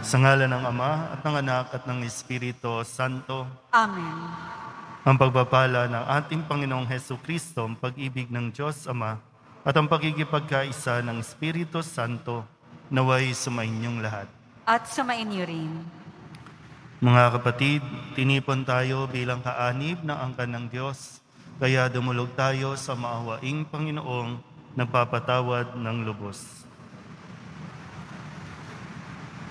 Sa ngalan ng Ama at ng Anak at ng Espiritu Santo. Amen. Ang pagpapala ng ating Panginoong Hesukristo, ang pag-ibig ng Diyos Ama, at ang pagkikipagkaisa ng Espiritu Santo, naway sumainyong lahat. At sumainyo rin. Mga kapatid, tinipon tayo bilang kaanib ng angkan ng Diyos, kaya dumulog tayo sa maawaing Panginoong nagpapatawad ng lubos.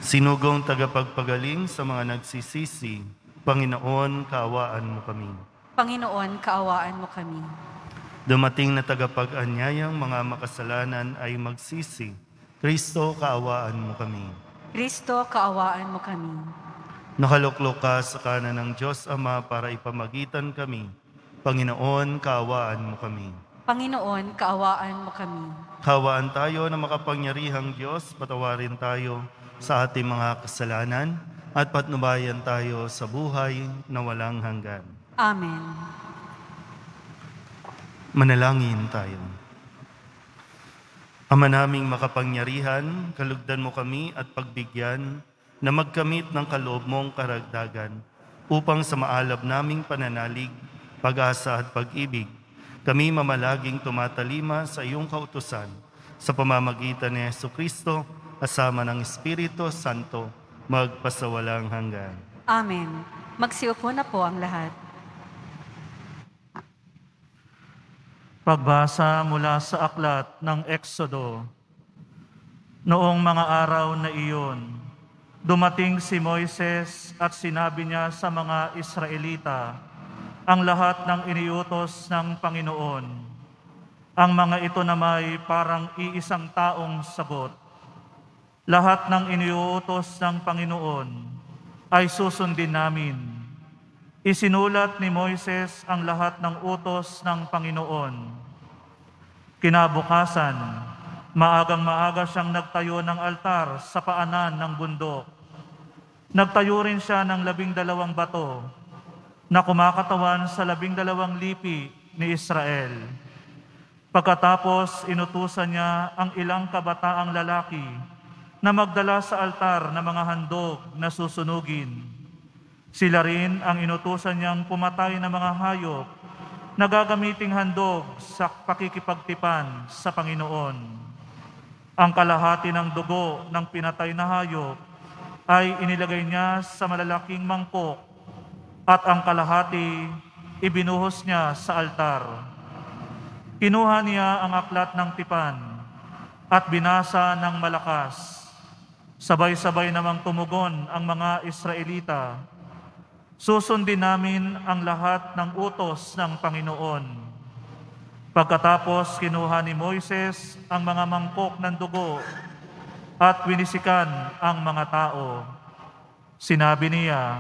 Sinugong tagapagpagaling sa mga nagsisisi, Panginoon, kaawaan mo kami. Panginoon, kaawaan mo kami. Dumating na tagapag-anyayang mga makasalanan ay magsisi, Kristo, kaawaan mo kami. Kristo, kaawaan mo kami. Nakaluklok ka sa kanan ng Diyos Ama para ipamagitan kami. Panginoon, kaawaan mo kami. Panginoon, kaawaan mo kami. Kaawaan tayo na makapangyarihang Diyos, patawarin tayo sa ating mga kasalanan at patnubayan tayo sa buhay na walang hanggan. Amen. Manalangin tayo. Ama naming makapangyarihan, kalugdan mo kami at pagbigyan na magkamit ng kaloob mong karagdagan upang sa maalab naming pananalig, pag-asa at pag-ibig, kami mamalaging tumatalima sa iyong kautusan sa pamamagitan ni Jesucristo, kasama ng Espiritu Santo, magpasawalang hanggan. Amen. Magsiupo na po ang lahat. Pagbasa mula sa aklat ng Exodo. Noong mga araw na iyon, dumating si Moises at sinabi niya sa mga Israelita ang lahat ng iniutos ng Panginoon. Ang mga ito na may parang iisang taong sagot. Lahat ng iniuutos ng Panginoon ay susundin namin. Isinulat ni Moises ang lahat ng utos ng Panginoon. Kinabukasan, maagang-maaga siyang nagtayo ng altar sa paanan ng bundok. Nagtayo rin siya ng 12 bato na kumakatawan sa 12 lipi ni Israel. Pagkatapos, inutusan niya ang ilang kabataang lalaki na magdala sa altar ng mga handog na susunugin. Sila rin ang inutusan niyang pumatay ng mga hayop na gagamiting handog sa pakikipagtipan sa Panginoon. Ang kalahati ng dugo ng pinatay na hayop ay inilagay niya sa malalaking mangkok at ang kalahati ibinuhos niya sa altar. Kinuha niya ang aklat ng tipan at binasa ng malakas. Sabay-sabay namang tumugon ang mga Israelita. Susundin namin ang lahat ng utos ng Panginoon. Pagkatapos kinuha ni Moises ang mga mangkok ng dugo at winisikan ang mga tao. Sinabi niya,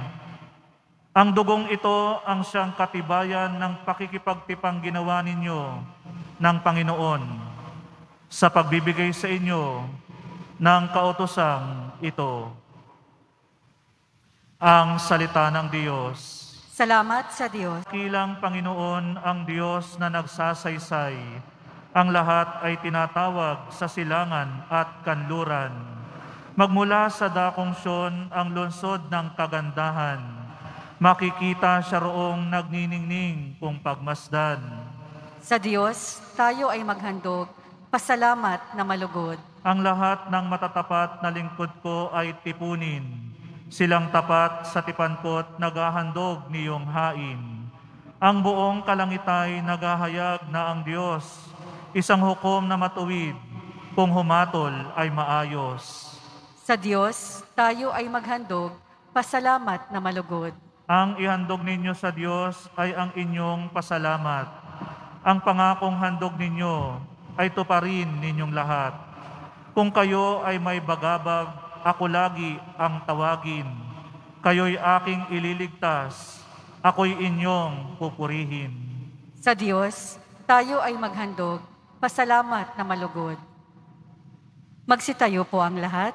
ang dugong ito ang siyang katibayan ng pakikipagtipang ginawa ninyo ng Panginoon sa pagbibigay sa inyo ng kautosang ito. Ang salita ng Diyos. Salamat sa Diyos. Kilang Panginoon ang Diyos na nagsasaysay. Ang lahat ay tinatawag sa silangan at kanluran. Magmula sa dakong Siyon ang lungsod ng kagandahan. Makikita siya roong nagniningning kung pagmasdan. Sa Diyos, tayo ay maghandog, pasalamat na malugod. Ang lahat ng matatapat na lingkod ko ay tipunin. Silang tapat sa tipan ko't naghahandog niyong hain. Ang buong kalangit ay naghahayag na ang Diyos, isang hukom na matuwid, kung humatol ay maayos. Sa Diyos, tayo ay maghandog, pasalamat na malugod. Ang ihandog ninyo sa Diyos ay ang inyong pasalamat. Ang pangakong handog ninyo ay tuparin ninyong lahat. Kung kayo ay may bagabag, ako lagi ang tawagin. Kayo'y aking ililigtas, ako'y inyong pupurihin. Sa Diyos, tayo ay maghandog, pasalamat na malugod. Magsitayo po ang lahat.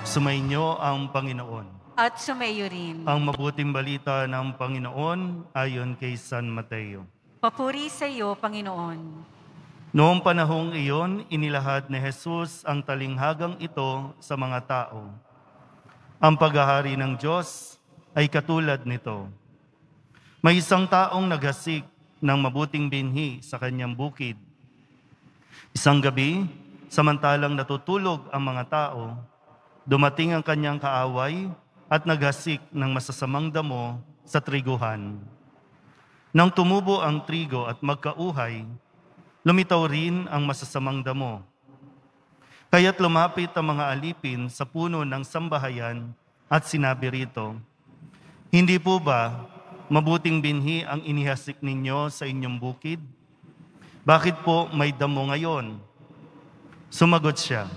Sumainyo ang Panginoon. At sumayo rin. Ang mabuting balita ng Panginoon ayon kay San Mateo. Papuri sa iyo, Panginoon. Noong panahong iyon, inilahad ni Jesus ang talinghagang ito sa mga tao. Ang paghahari ng Diyos ay katulad nito. May isang taong naghasik ng mabuting binhi sa kanyang bukid. Isang gabi, samantalang natutulog ang mga tao, dumating ang kanyang kaaway at naghasik ng masasamang damo sa triguhan. Nang tumubo ang trigo at magkauhay, lumitaw rin ang masasamang damo. Kaya't lumapit ang mga alipin sa puno ng sambahayan at sinabi rito, "Hindi po ba mabuting binhi ang inihasik ninyo sa inyong bukid? Bakit po may damo ngayon?" Sumagot siya,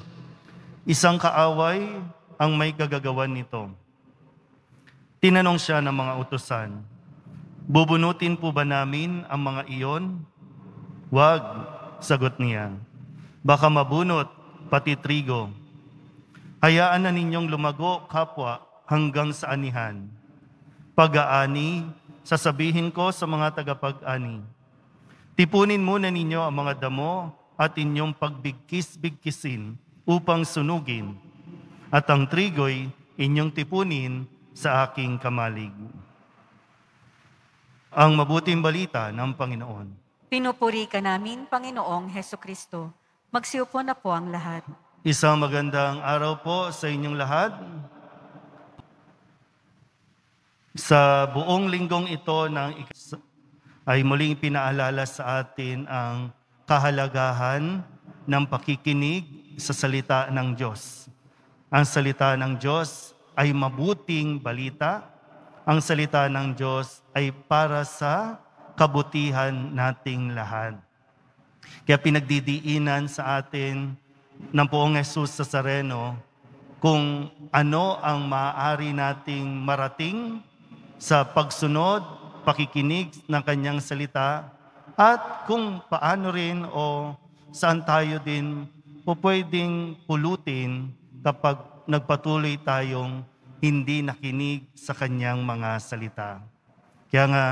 "Isang kaaway ang may kagagawan nito." Tinanong siya ng mga utusan, "Bubunutin po ba namin ang mga iyon?" "Wag," sagot niya. "Baka mabunot pati trigo. Hayaan na ninyong lumago kapwa hanggang sa anihan. Pag-aani, sasabihin ko sa mga tagapag-ani, tipunin muna ninyo ang mga damo at inyong pagbigkis-bigkisin upang sunugin, at ang trigo'y inyong tipunin sa aking kamalig." Ang mabuting balita ng Panginoon. Pinupuri ka namin, Panginoong Hesukristo. Magsiupo na po ang lahat. Isang magandang araw po sa inyong lahat. Sa buong linggong ito ay muling pinaalala sa atin ang kahalagahan ng pakikinig sa salita ng Diyos. Ang salita ng Diyos ay mabuting balita. Ang salita ng Diyos ay para sa kabutihan nating lahat. Kaya pinagdidiinan sa atin ng Poong Jesus Nazareno kung ano ang maaari nating marating sa pagsunod, pakikinig ng kanyang salita, at kung paano rin o saan tayo din po pwedeng pulutin kapag nagpatuloy tayong hindi nakinig sa kanyang mga salita. Kaya nga,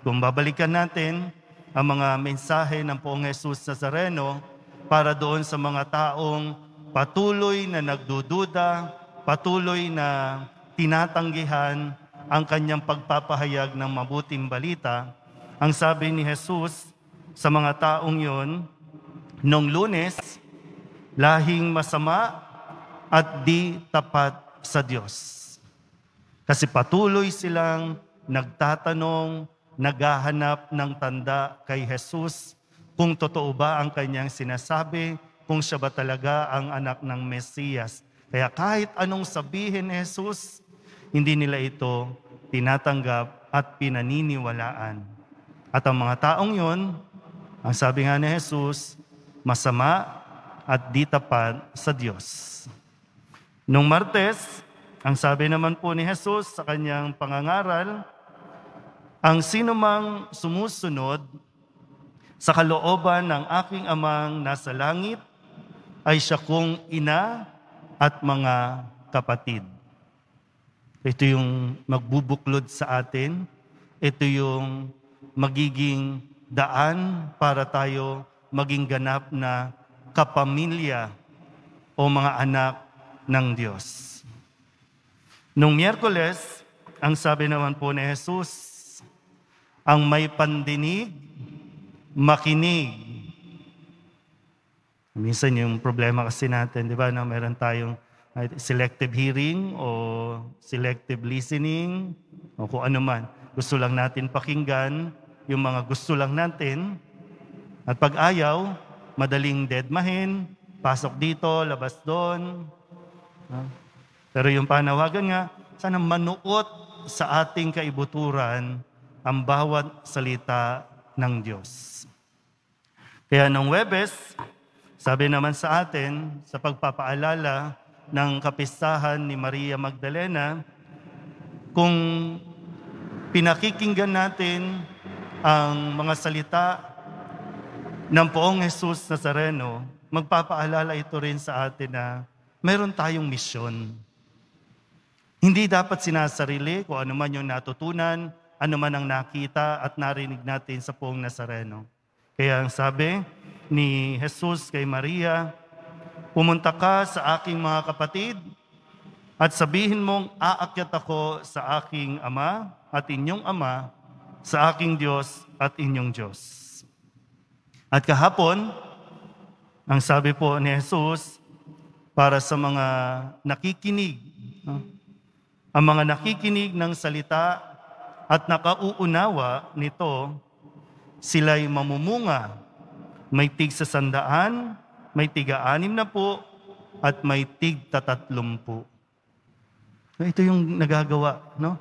kung babalikan natin ang mga mensahe ng Poong Jesus Nazareno para doon sa mga taong patuloy na nagdududa, patuloy na tinatanggihan ang kanyang pagpapahayag ng mabuting balita, ang sabi ni Jesus sa mga taong yon, "Nung Lunes, lahing masama at di tapat sa Diyos." Kasi patuloy silang nagtatanong, naghahanap ng tanda kay Jesus kung totoo ba ang kanyang sinasabi, kung siya ba talaga ang anak ng Mesiyas. Kaya kahit anong sabihin ni Jesus, hindi nila ito tinatanggap at pinaniniwalaan. At ang mga taong yon, ang sabi nga ni Jesus, masama at di tapat sa Diyos. Nung Martes, ang sabi naman po ni Jesus sa kanyang pangangaral, ang sinumang sumusunod sa kalooban ng aking amang nasa langit ay siya kong ina at mga kapatid. Ito yung magbubuklod sa atin. Ito yung magiging daan para tayo maging ganap na kapamilya o mga anak ng Diyos. Nung Miyerkules, ang sabi naman po ni Jesus, ang may pandinig, makinig. Minsan yung problema kasi natin, di ba, na meron tayong selective hearing o selective listening o kung ano man. Gusto lang natin pakinggan yung mga gusto lang natin. At pag ayaw, madaling deadmahin, pasok dito, labas doon. Pero yung panawagan nga, sana manuot sa ating kaibuturan ang bawat salita ng Diyos. Kaya nung Huwebes, sabi naman sa atin, sa pagpapaalala ng kapistahan ni Maria Magdalena, kung pinakikinggan natin ang mga salita ng Poong Jesus Nazareno, magpapaalala ito rin sa atin na meron tayong misyon. Hindi dapat sinasarili kung ano man yung natutunan, ano man ang nakita at narinig natin sa Poong Nazareno. Kaya ang sabi ni Jesus kay Maria, pumunta ka sa aking mga kapatid at sabihin mong aakyat ako sa aking Ama at inyong Ama, sa aking Diyos at inyong Diyos. At kahapon, ang sabi po ni Jesus para sa mga nakikinig, ang mga nakikinig ng salita at nakauunawa nito, sila'y mamumunga, may tig 100, may tig-60, at may tig 30. Ito yung nagagawa, no?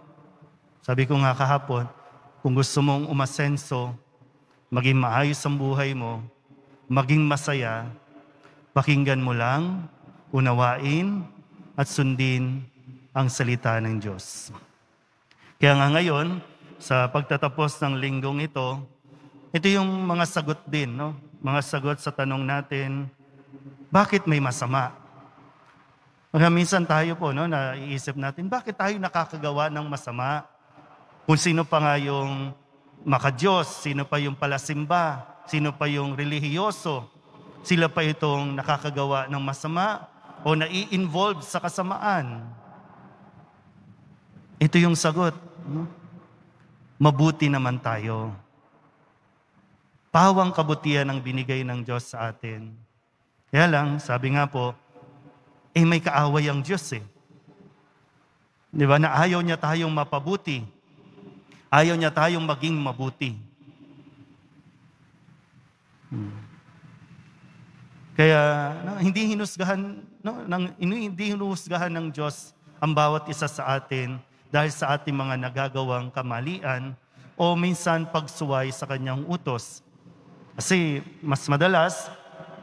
Sabi ko nga kahapon, kung gusto mong umasenso, maging maayos ang buhay mo, maging masaya, pakinggan mo lang, unawain, at sundin ang salita ng Diyos. Kaya nga ngayon, sa pagtatapos ng linggong ito yung mga sagot din, no? Mga sagot sa tanong natin, bakit may masama? Minsan tayo po, no, naiisip natin, bakit tayo nakakagawa ng masama? Kung sino pa nga yung makadiyos, sino pa yung palasimba, sino pa yung relihiyoso, sila pa itong nakakagawa ng masama o nai-involve sa kasamaan. Ito yung sagot. No? Mabuti naman tayo. Pawang kabutihan ang binigay ng Diyos sa atin. Kaya lang, sabi nga po, may kaaway ang Diyos eh. Di ba? Na ayaw niya tayong mapabuti. Ayaw niya tayong maging mabuti. Kaya hindi hinusgahan ng Diyos ang bawat isa sa atin dahil sa ating mga nagagawang kamalian o minsan pagsuway sa kanyang utos. Kasi mas madalas,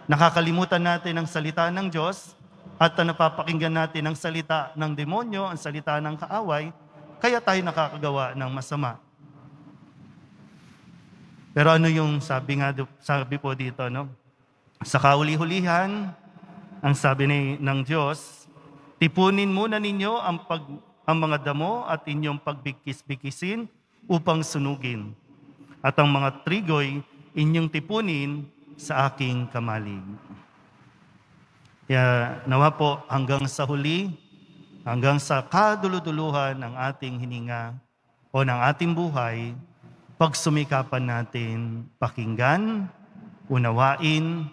nakakalimutan natin ang salita ng Diyos at napapakinggan natin ang salita ng demonyo, ang salita ng kaaway, kaya tayo nakakagawa ng masama. Pero ano yung sabi po dito, no? Sa kauli-hulihan, ang sabi ng Diyos, tipunin muna ninyo ang mga damo at inyong pagbikis-bikisin upang sunugin. At ang mga trigoy inyong tipunin sa aking kamalig. Kaya nawa po hanggang sa huli, hanggang sa kaduluduluhan ng ating hininga o ng ating buhay, pagsumikapan natin pakinggan, unawain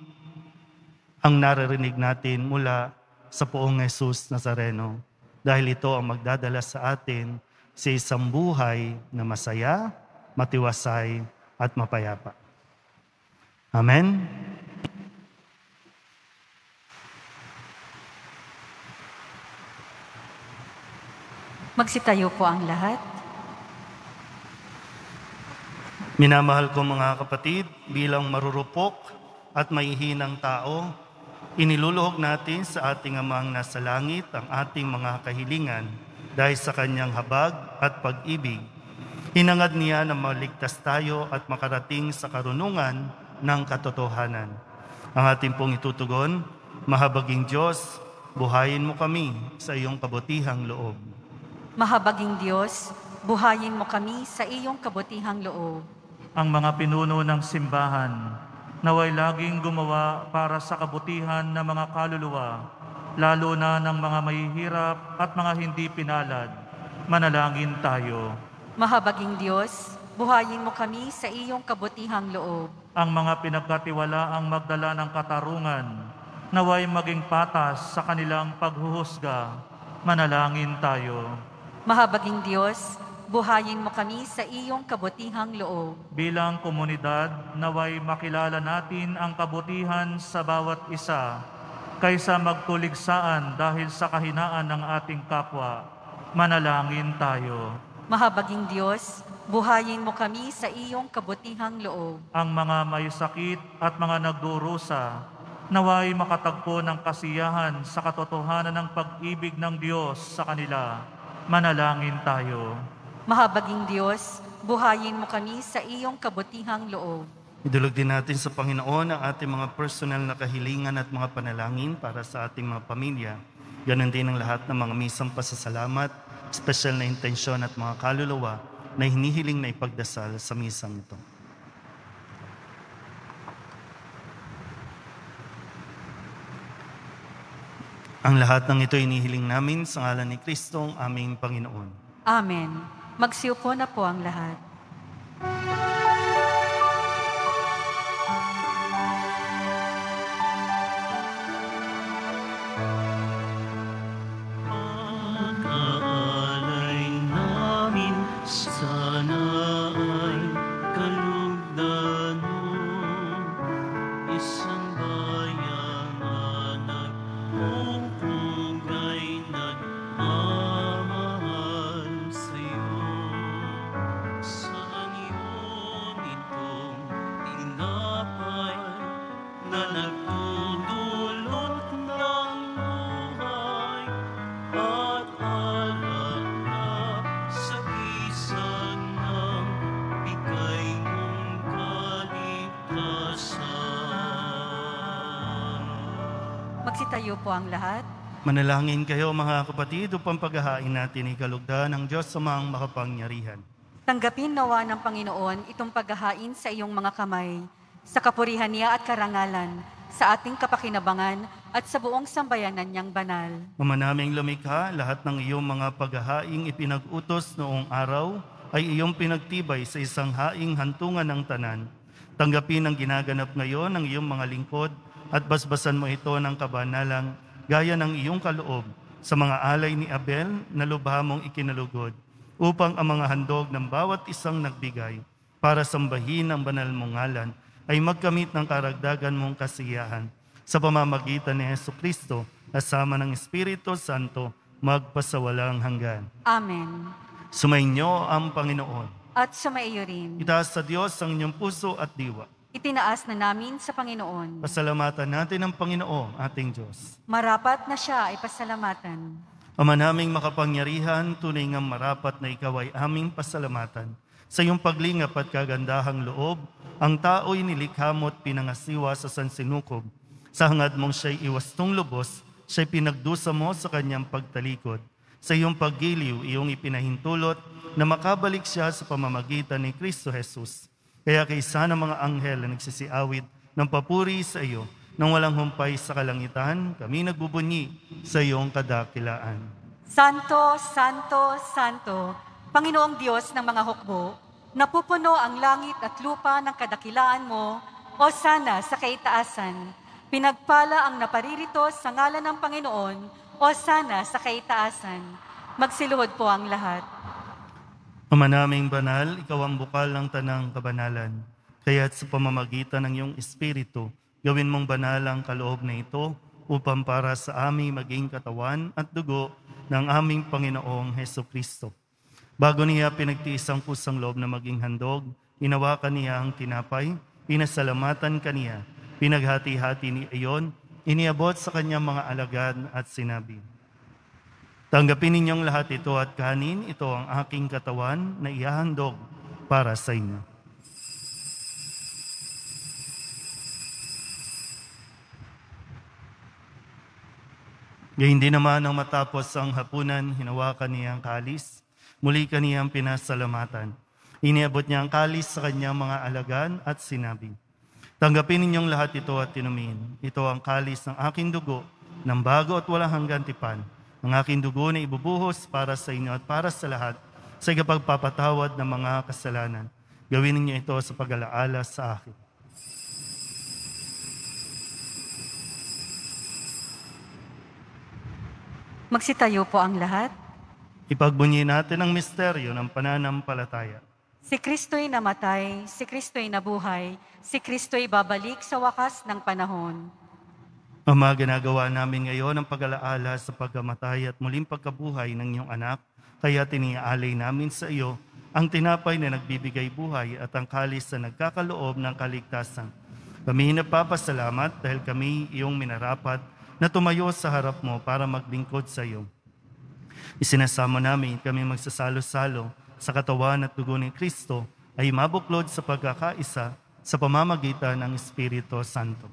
ang naririnig natin mula sa Poong Jesus Nazareno. Dahil ito ang magdadala sa atin sa isang buhay na masaya, matiwasay at mapayapa. Amen? Magsitayo po ang lahat. Minamahal ko mga kapatid, bilang marurupok at maihinang tao, iniluluhog natin sa ating Amang nasa langit ang ating mga kahilingan dahil sa kanyang habag at pag-ibig. Hinangad niya na maligtas tayo at makarating sa karunungan ng katotohanan. Ang ating pong itutugon, mahabaging Diyos, buhayin mo kami sa iyong kabutihang loob. Mahabaging Diyos, buhayin mo kami sa iyong kabutihang loob. Ang mga pinuno ng simbahan, naway laging gumawa para sa kabutihan ng mga kaluluwa, lalo na ng mga mahihirap at mga hindi pinalad. Manalangin tayo. Mahabaging Diyos, buhayin mo kami sa iyong kabutihang loob. Ang mga pinagkatiwalaang magdala ng katarungan, naway maging patas sa kanilang paghuhusga. Manalangin tayo. Mahabaging Diyos, buhayin mo kami sa iyong kabutihang loob. Bilang komunidad, naway makilala natin ang kabutihan sa bawat isa, kaysa magtuligsaan dahil sa kahinaan ng ating kapwa. Manalangin tayo. Mahabaging Diyos, buhayin mo kami sa iyong kabutihang loob. Ang mga may sakit at mga nagdurusa, naway makatagpo ng kasiyahan sa katotohanan ng pag-ibig ng Diyos sa kanila. Manalangin tayo. Mahabaging Diyos, buhayin mo kami sa iyong kabutihang loob. Idulog din natin sa Panginoon ang ating mga personal na kahilingan at mga panalangin para sa ating mga pamilya. Ganon din ang lahat ng mga misang pasasalamat espesyal na intensyon at mga kaluluwa na hinihiling na ipagdasal sa misang ito. Ang lahat ng ito inihiling namin sa ngalan ni Kristong aming Panginoon. Amen. Magsiupo na po ang lahat. Pag-aalay namin sana ay kalugdan mo, isang bayan na nagpupugay, nagmamahal sa'yo. Saan yun itong tinapay na nagdudulot ng buhay at alak na sa kisag ng bigay mong kaligtasan? Magsitayo po ang lahat. Manalangin kayo mga kapatid upang paghahain natin ikalugdan ng Diyos sa mga makapangyarihan. Tanggapin nawa ng Panginoon itong paghahain sa iyong mga kamay, sa kapurihan niya at karangalan, sa ating kapakinabangan at sa buong sambayanan niyang banal. Ama naming lumikha, lahat ng iyong mga paghahaing ipinag-utos noong araw ay iyong pinagtibay sa isang haing hantungan ng tanan. Tanggapin ang ginaganap ngayon ng iyong mga lingkod at basbasan mo ito ng kabanalang gaya ng iyong kaloob sa mga alay ni Abel na lubha mong ikinalugod, upang ang mga handog ng bawat isang nagbigay para sambahin ang banal mong ngalan ay magkamit ng karagdagan mong kasiyahan sa pamamagitan ni Jesucristo kasama ng Espiritu Santo magpasawalang hanggan. Amen. Sumainyo ang Panginoon. At sumaiyo rin. Itaas sa Diyos ang inyong puso at diwa. Itinaas na namin sa Panginoon. Pasalamatan natin ang Panginoon ating Diyos. Marapat na siya ay pasalamatan. Ama naming makapangyarihan, tunay ngang marapat na ikaw ay aming pasalamatan. Sa iyong paglingap at kagandahang loob, ang tao'y nilikha mo at pinangasiwa sa sansinukob. Sa hangad mong siya'y iwastong lubos, siya'y pinagdusa mo sa kanyang pagtalikod. Sa iyong paggiliw, iyong ipinahintulot na makabalik siya sa pamamagitan ni Kristo Jesus. Kaya kaysa ng mga anghel na nagsisiawit ng papuri sa iyo, nang walang humpay sa kalangitan, kami nagbubunyi sa iyong kadakilaan. Santo, Santo, Santo, Panginoong Diyos ng mga hukbo, napupuno ang langit at lupa ng kadakilaan mo, o sana sa kaitaasan. Pinagpala ang naparirito sa ngalan ng Panginoon, o sana sa kaitaasan. Magsiluhod po ang lahat. Ama naming banal, ikaw ang bukal ng tanang kabanalan. Kaya't sa pamamagitan ng iyong Espiritu, gawin mong banal ang kaloob na ito upang para sa aming maging katawan at dugo ng aming Panginoong Hesukristo. Bago niya pinagtiis ang pusang loob na maging handog, inawakan niya ang tinapay, pinasalamatan kaniya, pinaghati-hati ni iyon, iniabot sa kanyang mga alagad at sinabi, tanggapin ninyong lahat ito at kanin, ito ang aking katawan na ihahandog para sa inyo. Gayun din naman nang matapos ang hapunan, hinawakan niya ang kalis, muli kaniyang pinasalamatan. Iniabot niya ang kalis sa kanyang mga alagan at sinabi, tanggapin ninyong lahat ito at tinumin. Ito ang kalis ng aking dugo, ng bago at walang hanggang tipan. Ang aking dugo na ibubuhos para sa inyo at para sa lahat sa ikapagpapatawad ng mga kasalanan. Gawin ninyo ito sa pag-alaala sa akin. Magsitayo po ang lahat. Ipagbunyi natin ang misteryo ng pananampalataya. Si Kristo'y namatay, si Kristo'y nabuhay, si Kristo'y babalik sa wakas ng panahon. Ama, ginagawa namin ngayon ang pag-alaala sa pagkamatay at muling pagkabuhay ng iyong anak, kaya tiniaalay namin sa iyo ang tinapay na nagbibigay buhay at ang kalis na nagkakaloob ng kaligtasan. Kami nagpapasalamat dahil kami iyong minarapat na tumayo sa harap mo para maglingkod sa iyo. Isinasamo namin kami magsasalo-salo sa katawan at dugo ni Kristo ay mabuklod sa pagkakaisa sa pamamagitan ng Espiritu Santo.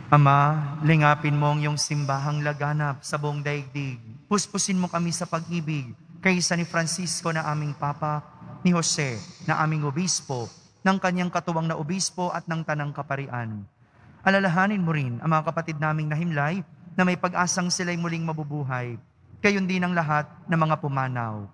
Ama, lingapin mo ang iyong simbahang laganap sa buong daigdig. Puspusin mo kami sa pag-ibig kaysa ni Francisco na aming Papa, ni Jose na aming obispo, ng kanyang katuwang na obispo at ng tanang kaparian. Alalahanin mo rin ang mga kapatid naming nahimlay na may pag-asang sila'y muling mabubuhay. Gayon din ang lahat ng mga pumanaw.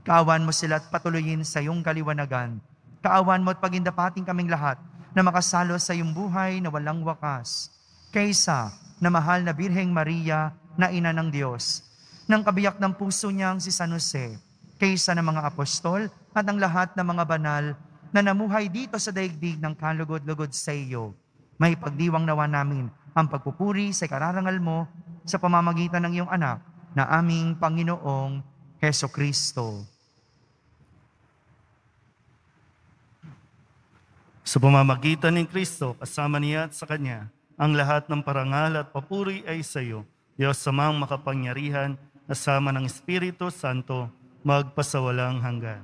Kaawan mo sila at patuloyin sa iyong kaliwanagan. Kaawan mo at pagindapating kaming lahat na makasalo sa iyong buhay na walang wakas. Kaysa na mahal na Birheng Maria na ina ng Diyos, ng kabiyak ng puso niyang si San Jose, kaysa ng mga apostol at ang lahat ng mga banal na namuhay dito sa daigdig ng kalugod-lugod sa iyo. May pagdiwang nawa namin ang pagpupuri sa kararangal mo sa pamamagitan ng iyong anak na aming Panginoong Heso Kristo. Sa pamamagitan ni Kristo, kasama niya at sa Kanya, ang lahat ng parangal at papuri ay sa iyo, Diyos samang makapangyarihan, kasama ng Espiritu Santo, magpasawalang hanggan.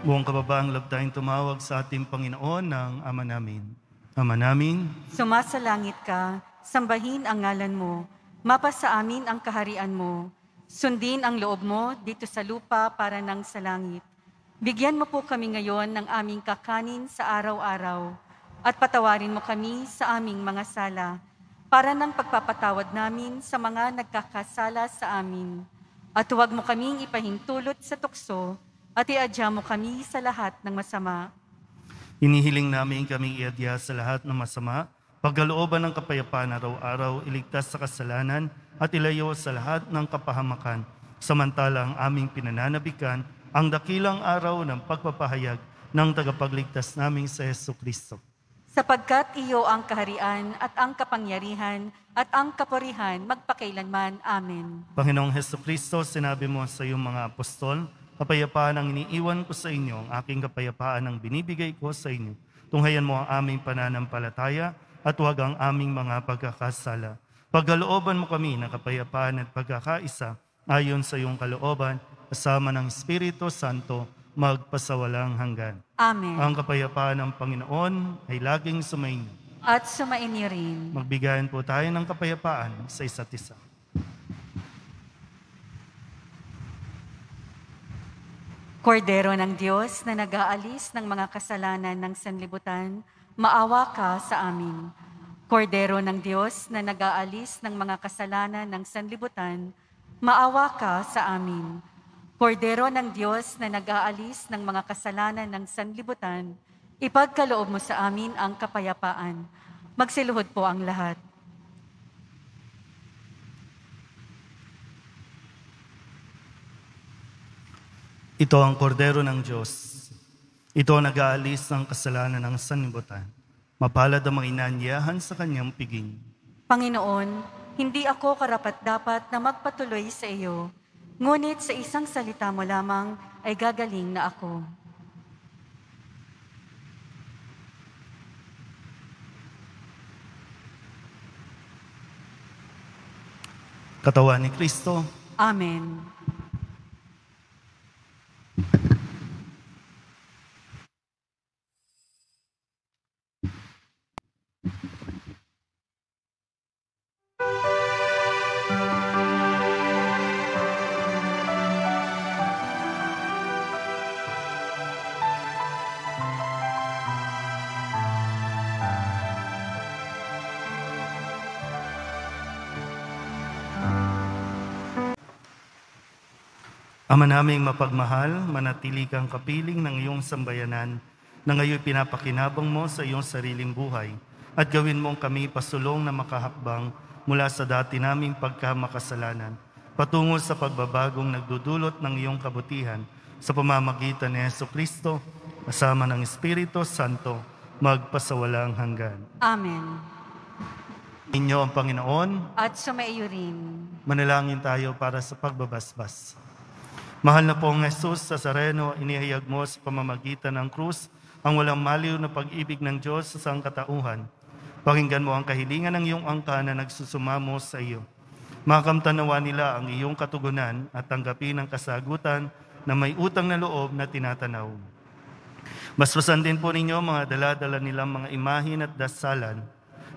Buong kababaang loob tayong tumawag sa ating Panginoon ng Ama namin. Ama namin, Sumasalangit ka, sambahin ang ngalan mo, mapasa amin ang kaharian mo, sundin ang loob mo dito sa lupa para nang sa langit. Bigyan mo po kami ngayon ng aming kakanin sa araw-araw, at patawarin mo kami sa aming mga sala, para nang pagpapatawad namin sa mga nagkakasala sa amin. At huwag mo kaming ipahintulot sa tukso, at iadya mo kami sa lahat ng masama. hinihiling namin kaming iadya sa lahat ng masama, pagkalooban ng kapayapaan araw-araw, iligtas sa kasalanan at ilayo sa lahat ng kapahamakan, samantalang aming pinananabikan ang dakilang araw ng pagpapahayag ng tagapagligtas naming sa Heso Kristo. Sapagkat iyo ang kaharian at ang kapangyarihan at ang kapurihan magpakailanman. Amen. Panginoong Heso Kristo, sinabi mo sa iyong mga apostol, kapayapaan ang iniiwan ko sa inyo, ang aking kapayapaan ang binibigay ko sa inyo. Tunghayan mo ang aming pananampalataya at huwag ang aming mga pagkakasala. Pagkalooban mo kami ng kapayapaan at pagkakaisa ayon sa iyong kalooban, kasama ng Espiritu Santo, magpasawalang hanggan. Amen. Ang kapayapaan ng Panginoon ay laging sumainyo. At sumainyo rin. Magbigayan po tayo ng kapayapaan sa isa't isa. Kordero ng Diyos na nag-aalis ng mga kasalanan ng sanlibutan, maawa ka sa amin. Kordero ng Diyos na nag-aalis ng mga kasalanan ng sanlibutan, maawa ka sa amin. Kordero ng Diyos na nag-aalis ng mga kasalanan ng sanlibutan, ipagkaloob mo sa amin ang kapayapaan. Magsiluhod po ang lahat. Ito ang kordero ng Diyos. Ito ang nag-aalis ng kasalanan ng sanlibutan. Mapalad ang mga inanyahan sa kanyang piging. Panginoon, hindi ako karapat-dapat na magpatuloy sa iyo, ngunit sa isang salita mo lamang ay gagaling na ako. Katawan ni Kristo. Amen. Ama naming mapagmahal, manatili kang kapiling ng iyong sambayanan na ngayon pinapakinabang mo sa iyong sariling buhay at gawin mong kami pasulong na makahakbang mula sa dati naming pagkamakasalanan patungo sa pagbabagong nagdudulot ng iyong kabutihan sa pamamagitan ni Heso Kristo kasama ng Espiritu Santo magpasawalang hanggan. Amen. Inyo ang Panginoon. At sumaiyo rin. Manalangin tayo para sa pagbabasbas. Mahal na pong Jesus Nazareno, inihayag mo sa pamamagitan ng krus ang walang maliw na pag-ibig ng Diyos sa sangkatauhan. Pakinggan mo ang kahilingan ng iyong angka na nagsusumamo sa iyo. Makamtanawa nila ang iyong katugunan at tanggapin ang kasagutan na may utang na loob na tinatanaw. Basbasan din po ninyo mga dala-dala nilang mga imahin at dasalan.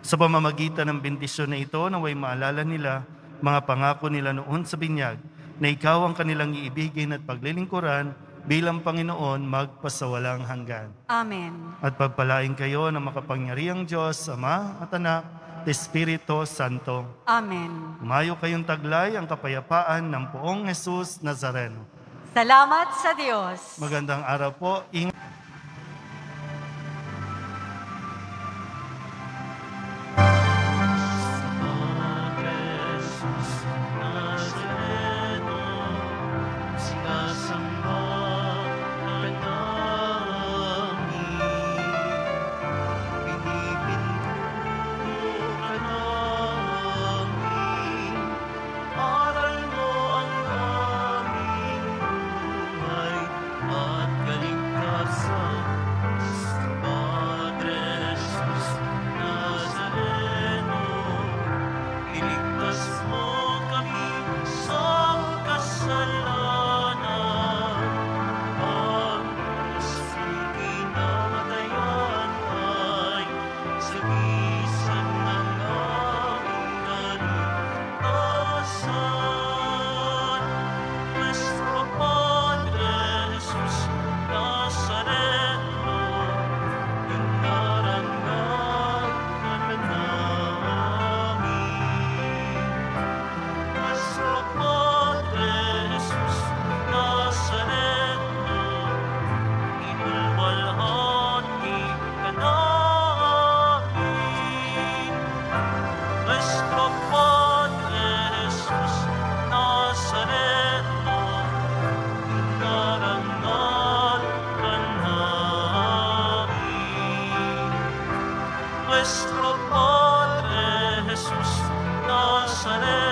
Sa pamamagitan ng bendisyon na ito, naway maalala nila mga pangako nila noon sa binyag na ikaw ang kanilang iibigin at paglilingkuran bilang Panginoon magpasawalang hanggan. Amen. At pagpalain kayo ng makapangyarihang Diyos, Ama at Anak, Espiritu Santo. Amen. Umayo kayong taglay ang kapayapaan ng Poong Jesus Nazareno. Salamat sa Diyos. Magandang araw po. Nuestro Padre Jesús Nazaret.